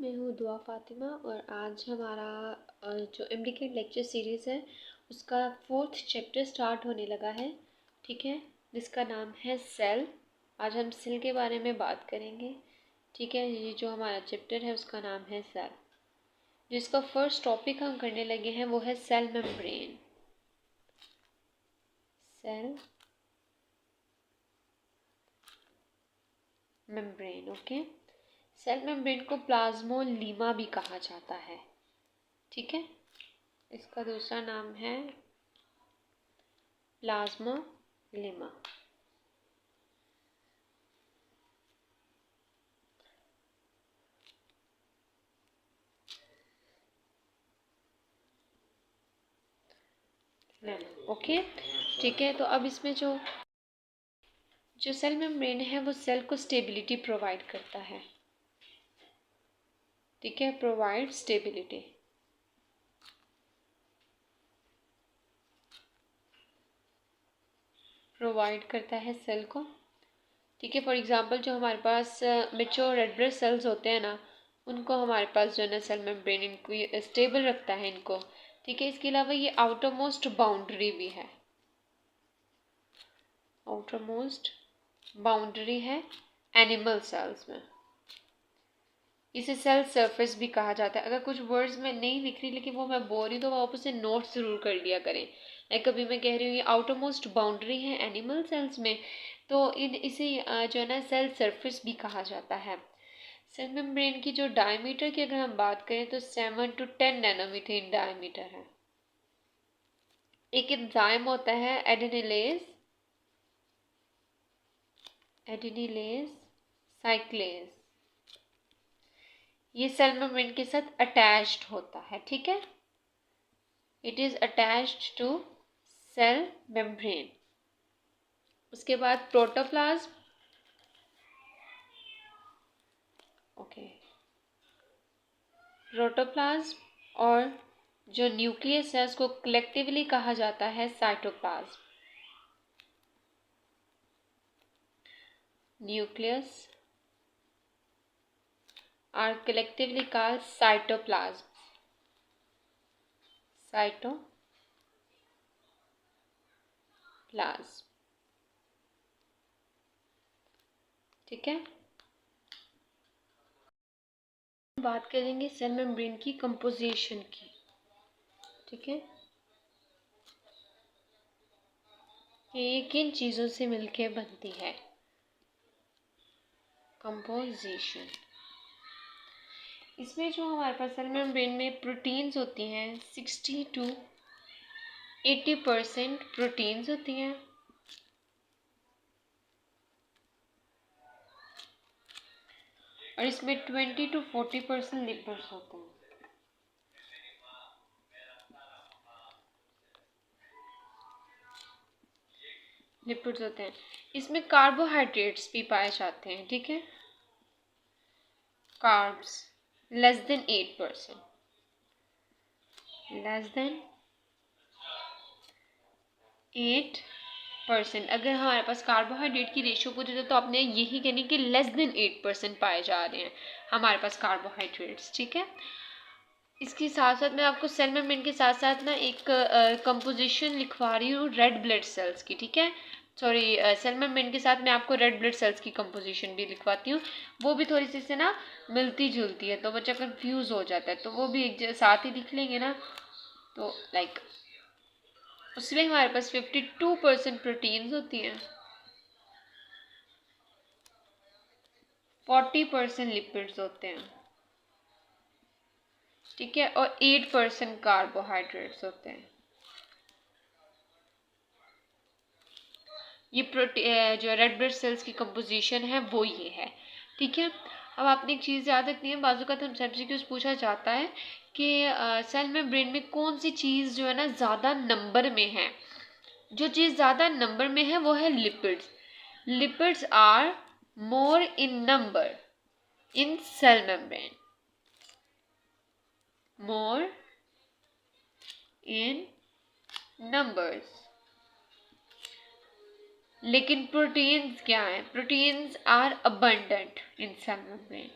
मैं हूँ दुआ फातिमा और आज हमारा जो एमडीके लेक्चर सीरीज़ है उसका 4th चैप्टर स्टार्ट होने लगा है। ठीक है, जिसका नाम है सेल। आज हम सेल के बारे में बात करेंगे। ठीक है, ये जो हमारा चैप्टर है उसका नाम है सेल। जिसका फर्स्ट टॉपिक हम करने लगे हैं वो है cell membrane. Cell membrane, okay. Cell membrane को प्लाज्मोलीमा भी कहा जाता है। ठीक है, इसका दूसरा नाम है प्लाज्मोलीमा। ओके, ठीक है। तो अब इसमें जो सेल मेम्ब्रेन है वो सेल को स्टेबिलिटी प्रोवाइड करता है। ठीक है, प्रोवाइड स्टेबिलिटी। प्रोवाइड करता है सेल को। ठीक है, फॉर एग्जांपल जो हमारे पास मेच्योर रेड ब्लड सेल्स होते हैं ना, उनको हमारे पास जो है ना सेल मेम्ब्रेन इनको स्टेबल रखता है इनको। ठीक है, इसके अलावा ये आउटर मोस्ट बाउंड्री भी है। आउटर मोस्ट बाउंड्री है एनिमल सेल्स में। इसे सेल सरफेस भी कहा जाता है। अगर कुछ वर्ड्स में नहीं लिख रही लेकिन वो मैं बोल रही तो आप उसे नोट ज़रूर कर लिया करें। लाइक कभी मैं कह रही हूँ ये आउटर मोस्ट बाउंड्री है एनिमल सेल्स में, तो इसे जो है ना सेल सरफेस भी कहा जाता है। सेल मेम्ब्रेन की जो डायमीटर की अगर हम बात करें तो 7 to 10 नैनोमीटर इन डायमीटर है। एक एंजाइम होता है एडेनिलेज साइक्लेज, ये सेल मेम्ब्रेन के साथ अटैच्ड होता है। ठीक है, it is attached to cell membrane. उसके बाद प्रोटोप्लाज्म, ओके, प्रोटोप्लाज्म और जो न्यूक्लियस है उसको कलेक्टिवली कहा जाता है cytoplasm. Nucleus are collectively called cytoplasm. Cytoplasm, ठीक है। बात करेंगे सेल मेम्ब्रेन की कंपोजिशन की। ठीक है, ये किन चीज़ों से मिलके बनती है कंपोजिशन। इसमें जो हमारे पास सेल मेम्ब्रेन में प्रोटीन्स होती हैं 60 to 80% प्रोटीन्स होती हैं। और इसमें 20 to 40% लिपिड्स होते हैं। लिपिड्स होते हैं। इसमें कार्बोहाइड्रेट्स भी पाए जाते हैं। ठीक है, carbs less than 8%, less than 8%। अगर हमारे पास कार्बोहाइड्रेट की रेशियो पूछे तो आपने यही कहनी कि लेस देन 8% पाए जा रहे हैं हमारे पास कार्बोहाइड्रेट्स। ठीक है, इसके साथ साथ मैं आपको सेल मेम्ब्रेन के साथ साथ ना एक कंपोजिशन लिखवा रही हूँ रेड ब्लड सेल्स की। ठीक है, सॉरी, सेल मेम्ब्रेन के साथ मैं आपको रेड ब्लड सेल्स की कंपोजिशन भी लिखवाती हूँ। वो भी थोड़ी सी से ना मिलती जुलती है तो बच्चा कंफ्यूज हो जाता है, तो वो भी एक साथ ही लिख लेंगे ना। तो लाइक उसमें हमारे पास 52% प्रोटीन्स होती हैं, 40% लिपिड्स होते हैं। ठीक है, और 8% कार्बोहाइड्रेट्स होते हैं। ये जो रेड ब्लड सेल्स की कंपोजिशन है वो ये है। ठीक है, अब आपने एक चीज़ याद रखनी है, बाजू का हमसे एमसीक्यूज पूछा जाता है कि सेल में ब्रेन में कौन सी चीज़ जो है ना ज़्यादा नंबर में है। जो चीज़ ज़्यादा नंबर में है वो है lipids. Lipids are more in number in cell membrane, more in number. लेकिन प्रोटीन्स क्या है, proteins are abundant in cell membrane.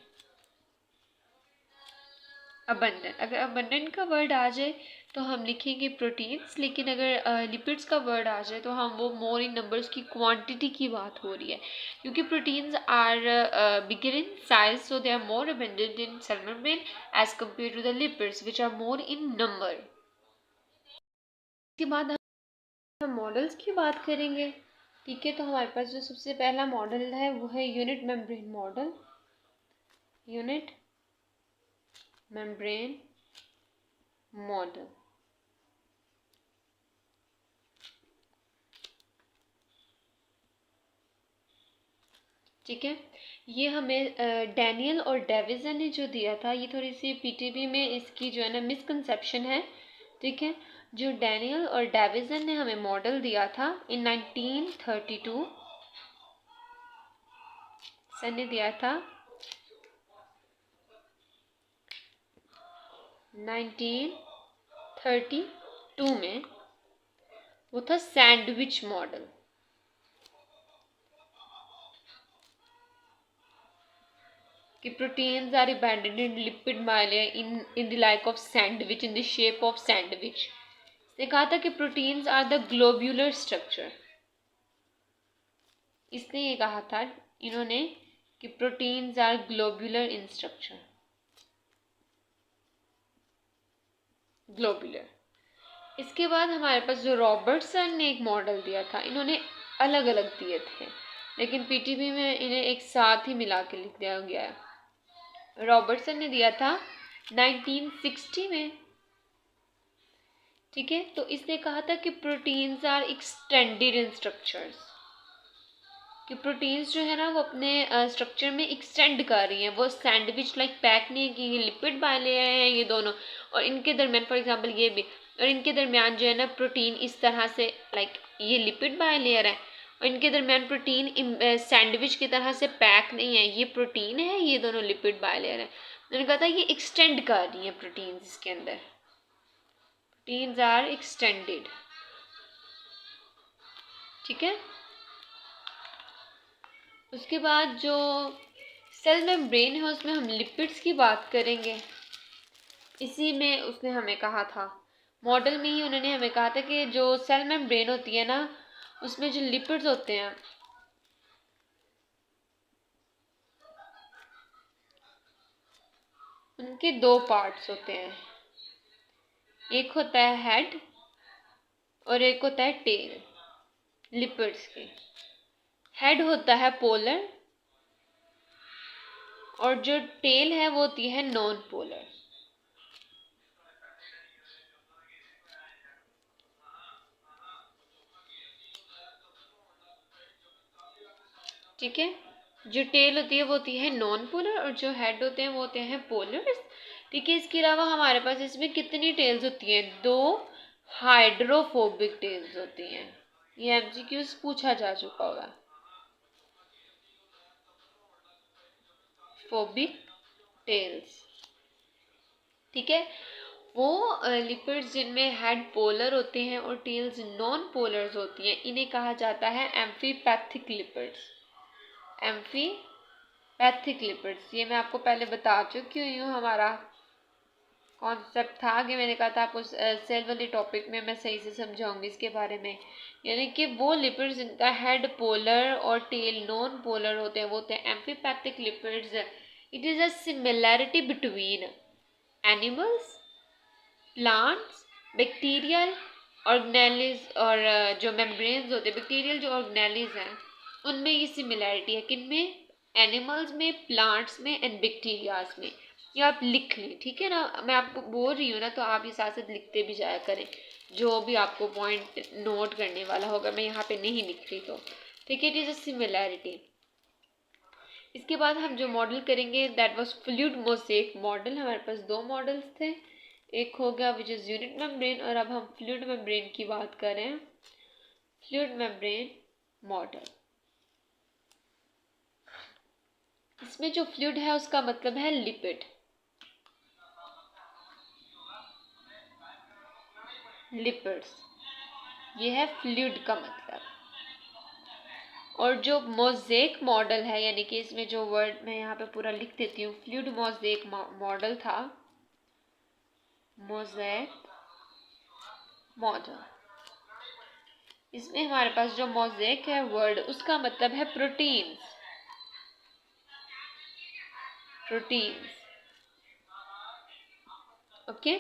Abundant, अगर अबंडेंट का वर्ड आ जाए तो हम लिखेंगे प्रोटीन्स, लेकिन अगर लिपिड्स का वर्ड आ जाए तो हम वो मोर इन नंबर्स की क्वांटिटी की बात हो रही है, क्योंकि proteins are bigger in size, so they are more abundant in cell membrane as compare to the lipids which are more in number. इसके बाद हम मॉडल्स की बात करेंगे। ठीक है, तो हमारे पास जो सबसे पहला मॉडल है वो है unit membrane model. Unit membrane model, ठीक है। ये हमें डैनियल और डेविसन ने जो दिया था, ये थोड़ी सी पीटीबी में इसकी जो है ना मिसकंसेप्शन है। ठीक है, जो डैनियल और डेविसन ने हमें मॉडल दिया था इन 1932, सन ने दिया था 1932 में, वो था सैंडविच मॉडल। कि proteins are abandoned in lipid bilayer in the like of sandwich, in the shape of sandwich। इसने कहा था कि proteins are the globular structure। इसने ये कहा था इन्होंने कि proteins are globular in structure, globular। इसके बाद हमारे पास जो रॉबर्टसन ने एक मॉडल दिया था, इन्होंने अलग अलग दिए थे लेकिन पीटीबी में इन्हें एक साथ ही मिला के लिख दिया गया है। रॉबर्टसन ने दिया था 1960 में। ठीक है, तो इसने कहा था कि proteins are extended in structures, कि प्रोटीन्स जो है ना वो अपने स्ट्रक्चर में एक्सटेंड कर रही हैं, वो सैंडविच लाइक पैक नहीं है कि ये लिपिड बायलेयर हैं ये दोनों, और इनके दरमियान फॉर एग्जांपल ये भी, और इनके दरमियान जो है ना प्रोटीन इस तरह से लाइक ये लिपिड बायलेयर है और इनके दरमियान प्रोटीन सैंडविच की तरह से पैक नहीं है, ये प्रोटीन है, ये दोनों लिपिड बायलेयर है। मैंने कहा था ये एक्सटेंड कर रही हैं प्रोटीन्स इसके अंदर, प्रोटीन्स आर एक्सटेंडेड। ठीक है, उसके बाद जो सेल मेम्ब्रेन है उसमें हम लिपिड्स की बात करेंगे। इसी में उसने हमें कहा था, मॉडल में ही उन्होंने हमें कहा था कि जो सेल मेम्ब्रेन होती है ना उसमें जो लिपिड्स होते हैं उनके दो पार्ट्स होते हैं, एक होता है हेड और एक होता है टेल। लिपिड्स के हेड होता है पोलर और जो टेल है वो होती है नॉन पोलर। ठीक है, जो टेल होती है वो होती है नॉन पोलर और जो हेड होते हैं वो होते हैं पोलर। ठीक है, इसके अलावा हमारे पास इसमें कितनी टेल्स होती हैं? दो हाइड्रोफोबिक टेल्स होती हैं। ये एमसीक्यूज पूछा जा चुका होगा। फोबिक टेल्स, ठीक है, वो लिपिड्स जिनमें हेड पोलर होते हैं और टेल्स नॉन पोलर्स होती हैं, इन्हें कहा जाता है एम्फीपैथिक लिपिड्स। एम्फीपैथिक लिपिड्स, ये मैं आपको पहले बता चुकी हूँ, हमारा कॉन्सेप्ट था कि मैंने कहा था आपको सेल वाले टॉपिक में मैं सही से समझाऊंगी इसके बारे में। यानी कि वो लिपिड्स जिनका हेड पोलर और टेल नॉन पोलर होते हैं वो होते हैं amphipathic lipids. It is a similarity between animals, plants, bacterial organelles और जो मेम्ब्रेन्स होते हैं, बैक्टीरियल जो ऑर्गेनेलिज हैं उनमें ये सिमिलैरिटी है। किनमें? एनिमल्स में, प्लांट्स में एंड बैक्टीरियाज में। ये आप लिख लें, ठीक है ना, मैं आपको बोल रही हूँ ना तो आप ये साथ साथ लिखते भी जाया करें, जो भी आपको पॉइंट नोट करने वाला होगा मैं यहाँ पे नहीं लिख रही तो। ठीक है, इट इज़ अ सिमिलैरिटी। इसके बाद हम जो मॉडल करेंगे that was fluid mosaic model. हमारे पास दो मॉडल्स थे, एक हो गया विच इज़ यूनिट मेम्ब्रेन और अब हम फ्लूइड मेम्ब्रेन की बात कर रहे हैं। फ्लूइड मेम्ब्रेन मॉडल, इसमें जो फ्लूइड है उसका मतलब है लिपिड। लिपिड्स, ये है फ्लूइड का मतलब। और जो मोज़ेक मॉडल है, यानी कि इसमें जो वर्ड मैं यहाँ पे पूरा लिख देती हूँ, फ्लूइड मोज़ेक मॉडल था, मोज़ेक मॉडल। इसमें हमारे पास जो मोज़ेक है वर्ड, उसका मतलब है proteins. Proteins, okay.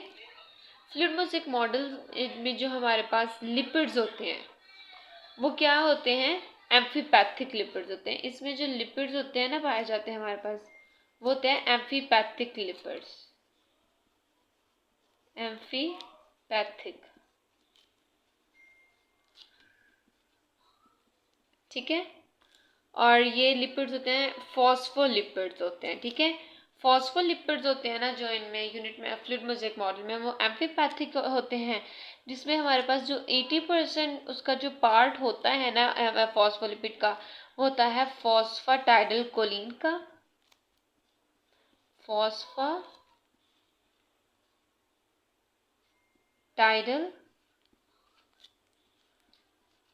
Fluid mosaic model में जो हमारे पास लिपिड्स होते हैं वो क्या होते हैं? एम्फीपैथिक लिपिड्स होते हैं। इसमें जो लिपिड्स होते हैं ना पाए जाते हैं हमारे पास, वो होते हैं एम्फीपैथिक लिपिड्स। एम्फीपैथिक, ठीक है। और ये लिपिड्स होते हैं फॉस्फोलिपिड्स होते हैं, ठीक है। फॉस्फोलिपिड्स होते हैं ना जो इनमें यूनिट में फ्लूइड मोज़ेक मॉडल में, वो एम्फीपैथिक होते हैं, जिसमें हमारे पास जो 80% उसका जो पार्ट होता है ना फॉस्फोलिपिड का, वो होता है फॉस्फाटाइडल कोलिन का। फॉस्फाटाइडल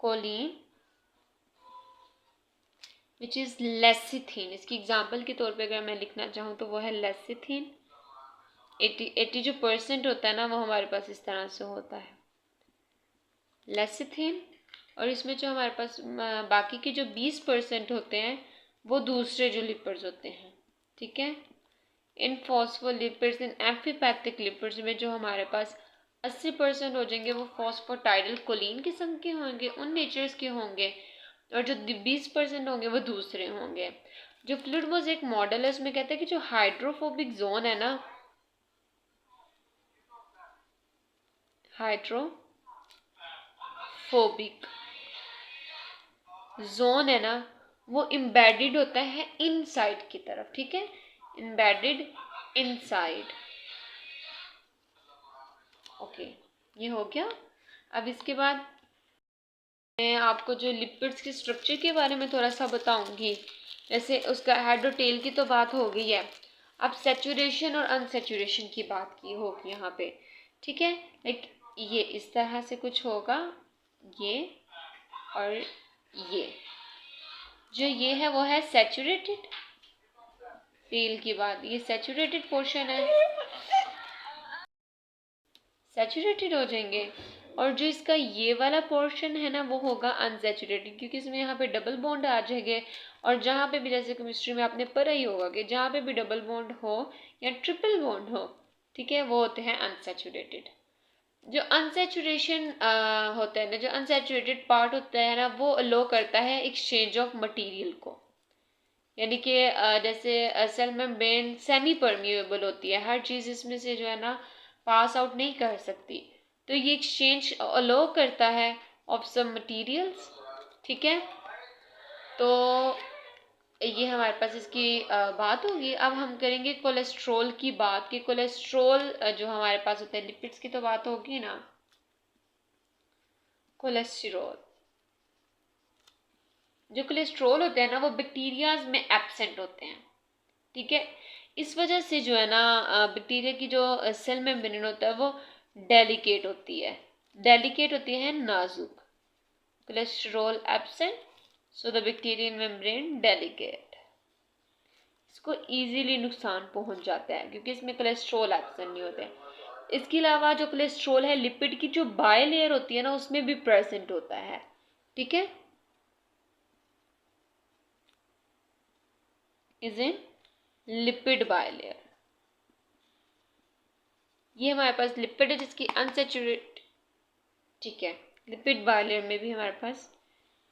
कोलिन विच इज़ लेसिथीन। इसकी एग्जाम्पल के तौर पे अगर मैं लिखना चाहूँ तो वो है लेसिथीन। 80 जो परसेंट होता है ना वो हमारे पास इस तरह से होता है, लेसिथीन। और इसमें जो हमारे पास बाकी के जो 20% होते हैं वो दूसरे जो लिपिड्स होते हैं, ठीक है। इन फॉस्फोलिपिड्स, इन एम्फीपैथिक लिपिड्स में जो हमारे पास 80% हो जाएंगे वो फॉस्फोटाइडल कोलिन किस्म के होंगे, उन नेचर्स के होंगे, और जो 20% होंगे वो दूसरे होंगे। जो फ्लूइड मोज़ेक मॉडल है उसमें कहते हैं कि जो हाइड्रोफोबिक जोन है ना, हाइड्रोफोबिक जोन है ना, वो इम्बेडेड होता है इनसाइड की तरफ, ठीक है। Embedded inside, okay. ये हो गया। अब इसके बाद मैं आपको जो लिपिड्स के स्ट्रक्चर के बारे में थोड़ा सा बताऊंगी। जैसे उसका हेड और टेल की तो बात हो गई है, अब सेचुरेशन और अनसेचुरेशन की बात की होगी यहाँ पे, ठीक है। लाइक ये इस तरह से कुछ होगा, ये और ये है वो है सेचुरेटेड। टेल की बात, ये सेचुरेटेड पोर्शन है, सेचुरेटेड हो जाएंगे। और जो इसका ये वाला पोर्शन है ना वो होगा अनसेचुरेटेड, क्योंकि इसमें यहाँ पे डबल बॉन्ड आ जाएंगे। और जहाँ पे भी, जैसे केमिस्ट्री में आपने पढ़ा ही होगा कि जहाँ पे भी डबल बॉन्ड हो या ट्रिपल बॉन्ड हो, ठीक है, वो होते हैं अनसेचुरेटेड। जो अनसेचुरेशन होता है ना, जो अनसेचुरेटेड पार्ट होता है ना, वो अलो करता है एक्सचेंज ऑफ मटेरियल को। यानी कि जैसे सेल मेम्ब्रेन सेमी परमिएबल होती है, हर चीज़ इसमें से जो है ना पास आउट नहीं कर सकती, तो ये एक्सचेंज अलो करता है ऑफ सम मटेरियल्स, ठीक है। तो ये हमारे पास इसकी बात होगी। अब हम करेंगे कोलेस्ट्रॉल की बात, कि कोलेस्ट्रॉल जो हमारे पास होता है, लिपिड्स की तो बात होगी ना। कोलेस्ट्रॉल, जो कोलेस्ट्रॉल होते हैं ना वो बैक्टीरियाज में एब्सेंट होते हैं, ठीक है। इस वजह से जो है ना बैक्टीरिया की जो सेल मेम्ब्रेन होता है वो डेलिकेट होती है, नाजुक। Cholesterol absent, so the bacterial membrane delicate. इसको इजीली नुकसान पहुंच जाता है क्योंकि इसमें कोलेस्ट्रॉल एब्सेंट नहीं होते हैं। इसके अलावा जो कोलेस्ट्रॉल है लिपिड की जो बाय लेयर होती है ना उसमें भी प्रेजेंट होता है, ठीक है। Is in lipid by layer, ये हमारे पास लिपिड है जिसकी अनसेचुरेट, ठीक है, लिपिड बाय लेयर में भी हमारे पास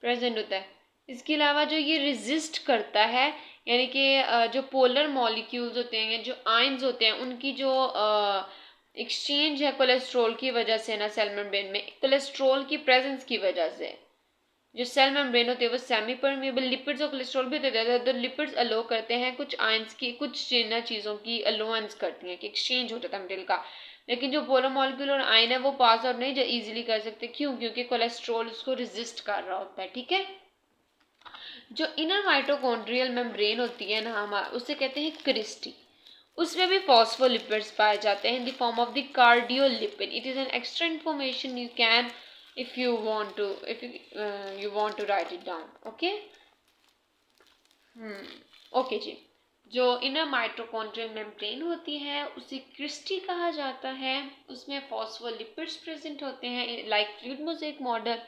प्रेजेंट होता है। इसके अलावा जो ये रेजिस्ट करता है, यानी कि जो पोलर मॉलिक्यूल्स होते हैं या जो आयंस होते हैं उनकी जो एक्सचेंज है कोलेस्ट्रॉल की वजह से ना, सेल मेम्ब्रेन में कोलेस्ट्रॉल की प्रेजेंस की वजह से जो सेल मेम्ब्रेन होते हैं वो सेमी परमिएबल, लिपिड्स और कोलेस्ट्रॉल भी होते हैं, तो लिपिड्स अलो करते हैं कुछ आयंस की, कुछ चीज़ों की अलोवेंस करती हैं कि एक्सचेंज हो जाता है मटेरियल का। लेकिन जो पोलर मॉलिक्यूल और आयन है वो पास आउट नहीं इजीली कर सकते, क्यों? क्योंकि कोलेस्ट्रॉल उसको रेजिस्ट कर रहा होता है, ठीक है। जो इनर माइटोकॉन्ड्रियल मेम्ब्रेन होती है ना हमारा, उसे कहते हैं क्रिस्टी। उसमें भी फॉस्फोलिपिड्स पाए जाते हैं in the form of the cardiolipid. It is an extra information you can if you want to, if you want to write it down, okay। Okay जी। जो इनर माइटोकॉन्ड्रियल मेम्ब्रेन होती है उसे क्रिस्टी कहा जाता है। उसमें फॉस्फोलिपिड्स प्रेजेंट होते हैं लाइक फ्लूइड मोज़ेक मॉडल।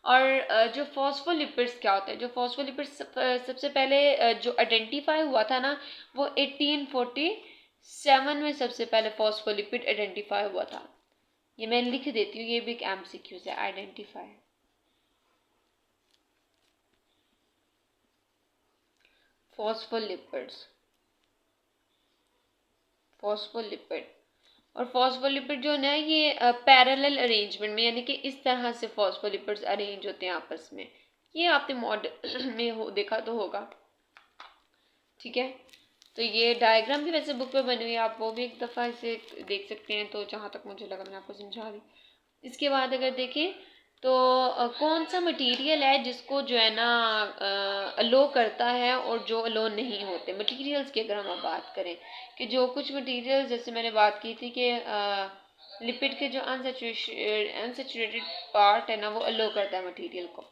और जो फॉस्फोलिपिड्स क्या होता है, जो फॉस्फोलिपिड्स सबसे पहले जो आइडेंटिफाई हुआ था ना, वो 1847 में सबसे पहले फॉस्फोलिपिड आइडेंटिफाई हुआ था। ये मैं लिख देती हूँ, ये भी एक एमसीक्यू है, आइडेंटिफाई फॉस्फोलिपिड्स, फॉस्फोलिपिड। और फॉस्फोलिपिड जो है ये पैरेलल अरेंजमेंट में, यानी कि इस तरह से फॉस्फोलिपिड्स अरेंज होते हैं आपस में। ये आपने मॉडल में देखा तो होगा, ठीक है। तो ये डायग्राम भी वैसे बुक पे बनी हुई है, आप वो भी एक दफ़ा इसे देख सकते हैं। तो जहाँ तक मुझे लगा मैंने आपको समझा दी। इसके बाद अगर देखें तो कौन सा मटेरियल है जिसको जो है ना अलो करता है और जो अलो नहीं होते। मटेरियल्स की अगर हम बात करें कि जो कुछ मटेरियल्स, जैसे मैंने बात की थी कि लिपिड के जो अनसेचुरेटेड पार्ट है ना, वो अलो करता है मटेरियल को।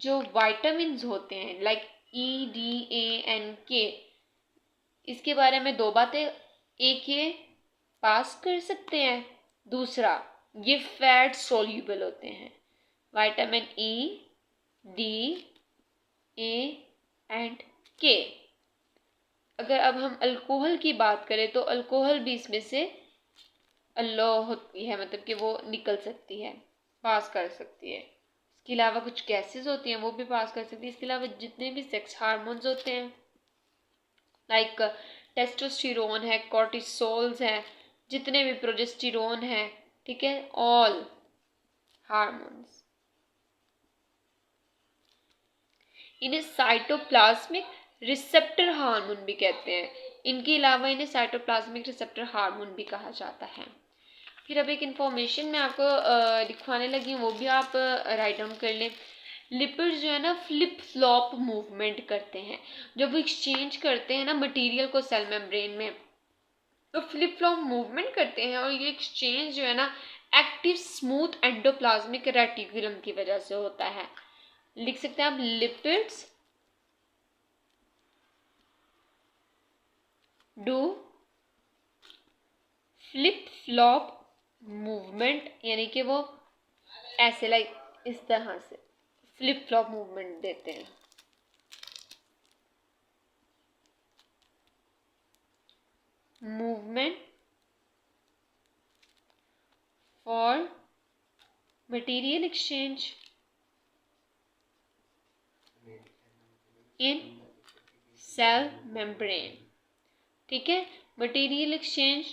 जो वाइटामिन्स होते हैं लाइक EDA and K, इसके बारे में दो बातें। एक ये पास कर सकते हैं, दूसरा ये फैट सोल्यूबल होते हैं। Vitamin EDA and K। अगर अब हम अल्कोहल की बात करें तो अल्कोहल भी इसमें से अलो होती है, मतलब कि वो निकल सकती है, पास कर सकती है। इसके अलावा कुछ गैसेस होती हैं वो भी पास कर सकती है। इसके अलावा जितने भी सेक्स हार्मोन्स होते हैं लाइक टेस्टोस्टेरोन है, कॉर्टिसोल्स है, जितने भी प्रोजेस्टेरोन है, ठीक है, ऑल हार्मोन्स। इन्हें साइटोप्लाज्मिक रिसेप्टर हार्मोन भी कहते हैं। इनके अलावा इन्हें साइटोप्लाज्मिक रिसेप्टर हार्मोन भी कहा जाता है। फिर अब एक इन्फॉर्मेशन मैं आपको दिखवाने लगी हूँ, वो भी आप राइट डाउन कर लें। लिपिड्स जो है ना फ्लिप फ्लॉप मूवमेंट करते हैं। जब वो एक्सचेंज करते हैं ना मटेरियल को सेल मेम्ब्रेन में, तो फ्लिप फ्लॉप मूवमेंट करते हैं। और ये एक्सचेंज जो है ना एक्टिव स्मूथ एंडोप्लाज्मिक रेटिकुलम की वजह से होता है। लिख सकते हैं आप lipids do flip flop movement, यानी कि वो ऐसे लाइक इस तरह से फ्लिप फ्लॉप मूवमेंट देते हैं। Movement for material exchange in cell membrane, ठीक है। मटेरियल एक्सचेंज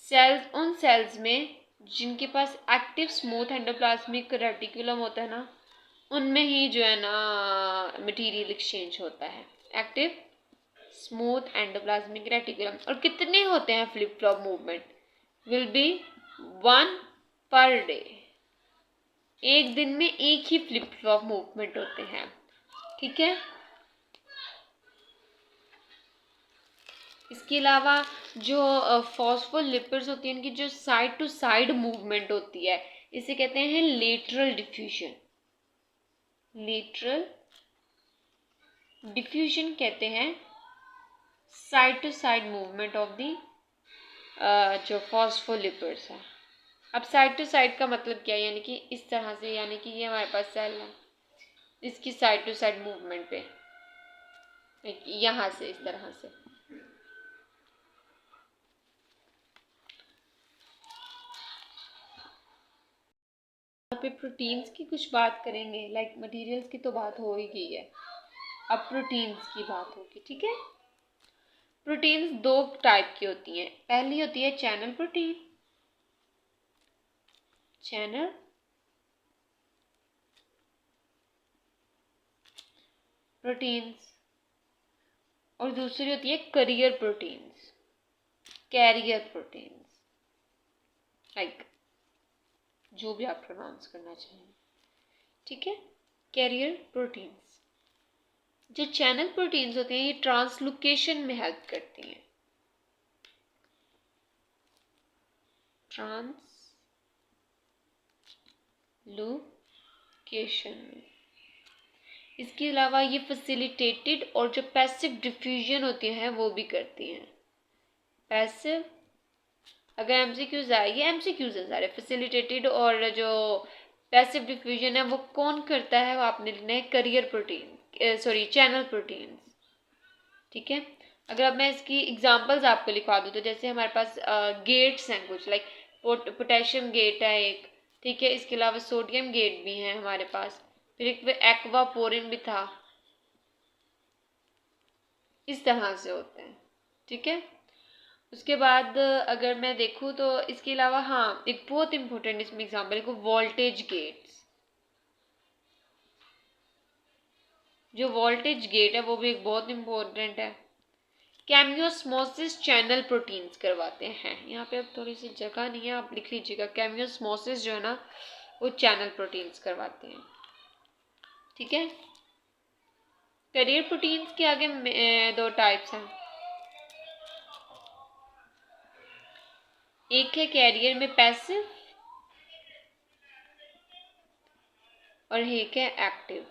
सेल्स, उन सेल्स में जिनके पास एक्टिव स्मूथ एंडोप्लाज्मिक रेटिकुलम होता है ना, उनमें ही जो है ना मटेरियल एक्सचेंज होता है। Active smooth endoplasmic reticulum. और कितने होते हैं flip flop movement? Will be 1 per day. एक दिन में एक ही फ्लिप फ्लॉप मूवमेंट होते हैं, ठीक है। इसके अलावा जो फॉस्फोलिपिड्स होती हैं, इनकी जो साइड टू साइड मूवमेंट होती है, इसे कहते हैं लेटरल डिफ्यूजन। लेटरल डिफ्यूजन कहते हैं side to side movement of the जो फॉस्फोलिपिड्स है। अब साइड टू साइड का मतलब क्या है? यानी कि इस तरह से, यानी कि ये हमारे पास सेल है, इसकी साइड टू साइड मूवमेंट पे यहाँ से इस तरह से। यहाँ पे प्रोटीन्स की कुछ बात करेंगे। लाइक मटेरियल्स की तो बात हो ही गई है, अब प्रोटीन्स की बात होगी, ठीक है। प्रोटीन्स दो टाइप की होती हैं। पहली होती है चैनल प्रोटीन, चैनल प्रोटीन्स, और दूसरी होती है career proteins, carrier proteins, like जो भी आप प्रोनाउंस करना चाहें, ठीक है। Carrier proteins. जो चैनल प्रोटीन्स होते हैं ये ट्रांसलोकेशन में हेल्प करती हैं। ट्रांसलोकेशन में इसके अलावा ये फैसिलिटेटेड और जो पैसिव डिफ्यूजन होती है वो भी करती हैं। पैसिव, अगर एमसीक्यूज आए, ये एमसीक्यूज है सारे। फैसिलिटेटेड और जो पैसिव डिफ्यूजन है वो कौन करता है, वो आपने लिखना है career protein, sorry channel protein. ठीक है, अगर अब मैं इसकी एग्जांपल्स आपको लिखवा दूँ तो जैसे हमारे पास गेट्स हैं कुछ, लाइक पोटेशियम गेट है एक, ठीक है, इसके अलावा सोडियम गेट भी है हमारे पास, फिर एक एक्वापोरिन भी था, इस तरह से होते हैं। ठीक है, उसके बाद अगर मैं देखूँ तो इसके अलावा हाँ एक बहुत इंपॉर्टेंट इसमें एग्जाम्पल को वोल्टेज गेट्स, जो वोल्टेज गेट है वो भी एक बहुत इंपॉर्टेंट है। कैमियोस्मोसिस चैनल प्रोटीन्स करवाते हैं, यहाँ पे अब थोड़ी सी जगह नहीं है, आप लिख लीजिएगा। कैमियोस्मोसिस जो है ना वो चैनल प्रोटीन्स करवाते हैं। ठीक है, करियर प्रोटीन्स के आगे दो टाइप्स हैं, एक है कैरियर में पैसिव और एक है एक्टिव।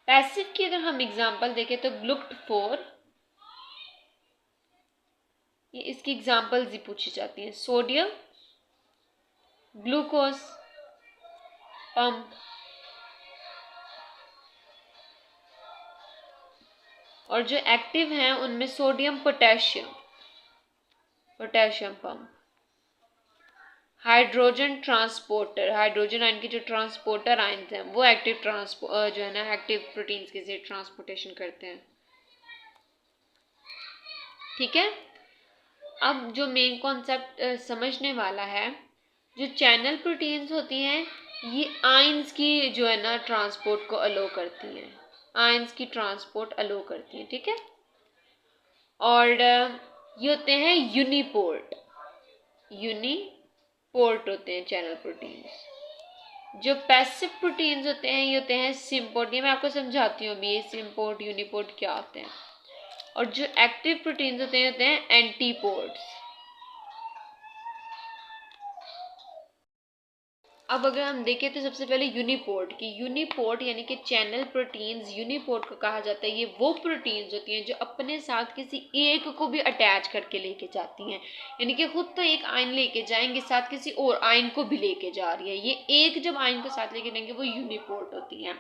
पैसिव की अगर हम एग्जांपल देखें तो ग्लूक्ट4, ये इसकी एग्जांपल्स ही पूछी जाती हैं। सोडियम, ग्लूकोज पंप, और जो एक्टिव हैं उनमें sodium potassium, potassium pump. Hydrogen transporter, hydrogen ion के जो ट्रांसपोर्टर आयन हैं वो एक्टिव जो है ना एक्टिव प्रोटीन्स के से ट्रांसपोर्टेशन करते हैं। ठीक है, अब जो मेन कॉन्सेप्ट समझने वाला है, जो चैनल प्रोटीन्स होती हैं ये आयंस की जो है ना ट्रांसपोर्ट को अलो करती हैं, आयंस की ट्रांसपोर्ट अलो करती हैं। ठीक है, और ये होते हैं यूनिपोर्ट, यूनिपोर्ट होते हैं चैनल प्रोटीन्स। जो पैसिव प्रोटीन्स होते हैं ये होते हैं सिम्पोर्ट, ये मैं आपको समझाती हूँ अभी, ये सिम्पोर्ट यूनिपोर्ट क्या होते हैं। और जो एक्टिव प्रोटीन्स होते हैं एंटीपोर्ट्स। अब अगर हम देखें तो सबसे पहले यूनिपोर्ट की, यूनिपोर्ट यानी कि चैनल प्रोटीन्स, यूनिपोर्ट को कहा जाता है। ये वो प्रोटीन्स होती हैं जो अपने साथ किसी एक को भी अटैच करके लेके जाती हैं, यानी कि खुद तो एक आयन लेके जाएंगे, साथ किसी और आयन को भी लेके जा रही है। ये एक जब आयन को साथ लेके जाएंगे वो यूनिपोर्ट होती हैं।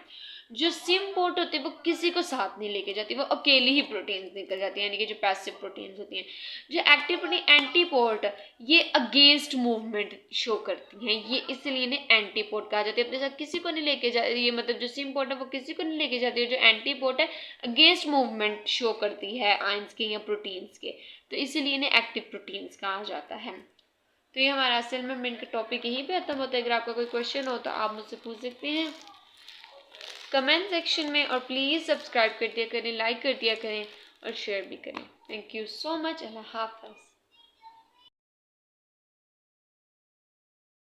जो सिम्पोर्ट होती है वो किसी को साथ नहीं लेके जाती, वो अकेली ही प्रोटीन्स निकल जाती है, यानी कि जो पैसिव प्रोटीन्स होती हैं। जो एक्टिव प्रोटीन एंटीपोर्ट, ये अगेंस्ट मूवमेंट शो करती हैं, ये इसलिए इन्हें एंटीपोर्ट कहा जाता है। अपने साथ किसी को नहीं लेके जा, ये मतलब जो सिम्पोर्ट है वो किसी को नहीं लेके जाती है, जो एंटीपोर्ट है अगेंस्ट मूवमेंट शो करती है आयंस के या प्रोटीन्स के, तो इसीलिए इन्हें एक्टिव प्रोटीन्स कहा जाता है। तो ये हमारा असल में मेन का टॉपिक यहीं पे खत्म होता है। अगर आपका कोई क्वेश्चन हो तो आप मुझसे पूछ सकते हैं कमेंट सेक्शन में, और प्लीज़ सब्सक्राइब कर दिया करें, लाइक कर दिया करें और शेयर भी करें। Thank you so much. अल्लाह हाफ़िज़।